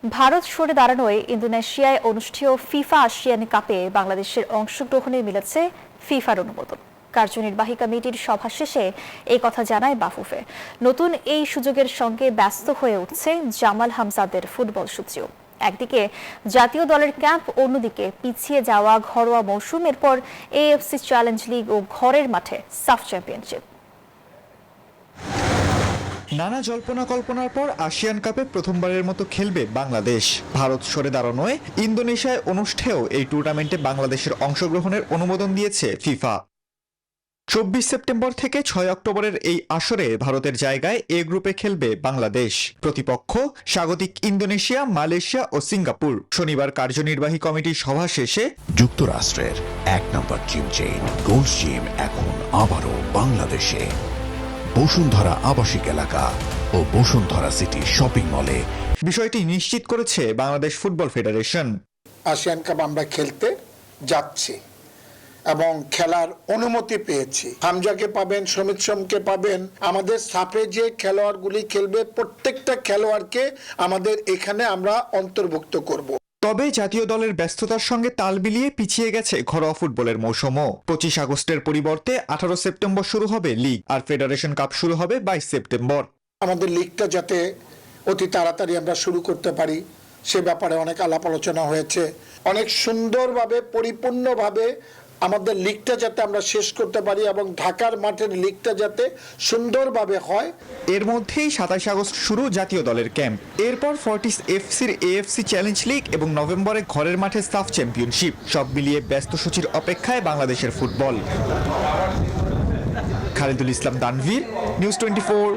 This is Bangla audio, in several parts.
ভারত সরে দাঁড়ানোয় ইন্দোনেশিয়ায় অনুষ্ঠেয় ফিফা আসিয়ান কাপে বাংলাদেশের অংশগ্রহণে মিলেছে ফিফার অনুমোদন। কার্যনির্বাহী কমিটির সভা শেষে এই কথা জানায় বাফুফে। নতুন এই সুযোগের সঙ্গে ব্যস্ত হয়ে উঠছে জামাল হামজাদের ফুটবল সূচিও। একদিকে জাতীয় দলের ক্যাম্প, অন্যদিকে পিছিয়ে যাওয়া ঘরোয়া মৌসুম, এরপর এএফসি চ্যালেঞ্জ লিগ ও ঘরের মাঠে সাফ চ্যাম্পিয়নশিপ। নানা জল্পনা কল্পনার পর আসিয়ান কাপে প্রথমবারের মতো খেলবে বাংলাদেশ। ভারত সরে দাঁড়ানোয় ইন্দোনেশিয়ায় অনুষ্ঠেয় এই টুর্নামেন্টে বাংলাদেশের অংশগ্রহণের অনুমোদন দিয়েছে ফিফা। 24 সেপ্টেম্বর থেকে 6 অক্টোবরের এই আসরে ভারতের জায়গায় এ গ্রুপে খেলবে বাংলাদেশ। প্রতিপক্ষ স্বাগতিক ইন্দোনেশিয়া, মালয়েশিয়া ও সিঙ্গাপুর। শনিবার কার্যনির্বাহী কমিটির সভা শেষে যুক্তরাষ্ট্রের 1 নম্বর জিম চেইন গোল্ডস জিম এখন আবারও বাংলাদেশে। বসুন্ধরা আবাসিক এলাকা ও বসুন্ধরা সিটি শপিং মলে বিষয়টি নিশ্চিত করেছে Bangladesh football federation. ASEAN cup আমরা খেলতে যাচ্ছি এবং খেলার অনুমতি পেয়েছি। হামজাকে পাবেন, সমিত সোমকে পাবেন। আমাদের সাফে যে খেলোয়াড়গুলি খেলবে প্রত্যেকটা খেলোয়াড়কে আমাদের এখানে আমরা অন্তর্ভুক্ত করব। তবে জাতীয় দলের ব্যস্ততার সঙ্গে তাল মিলিয়ে পিছিয়ে গেছে ঘরোয়া ফুটবলের মৌসুমও। 25 আগস্টের পরিবর্তে 18 সেপ্টেম্বর শুরু হবে লিগ, আর ফেডারেশন কাপ শুরু হবে 22 সেপ্টেম্বর। আমাদের লিগটা যাতে অতি তাড়াতাড়ি আমরা শুরু করতে পারি সে ব্যাপারে অনেক আলাপ আলোচনা হয়েছে। অনেক সুন্দরভাবে, পরিপূর্ণভাবে আমাদের লিগটা যাতে আমরা শেষ করতে পারি এবং ঢাকার মাঠের লিগটা যাতে সুন্দরভাবে হয়। এর মধ্যেই 27 আগস্ট শুরু জাতীয় দলের ক্যাম্প। এরপর ফর্টিস এফসির এএফসি চ্যালেঞ্জ লিগ এবং নভেম্বরে ঘরের মাঠে সাফ চ্যাম্পিয়নশিপ। সব মিলিয়ে ব্যস্ত সূচির অপেক্ষায় বাংলাদেশের ফুটবল। খালিদুল ইসলাম, দানভীর, নিউজ 24,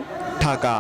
ঢাকা।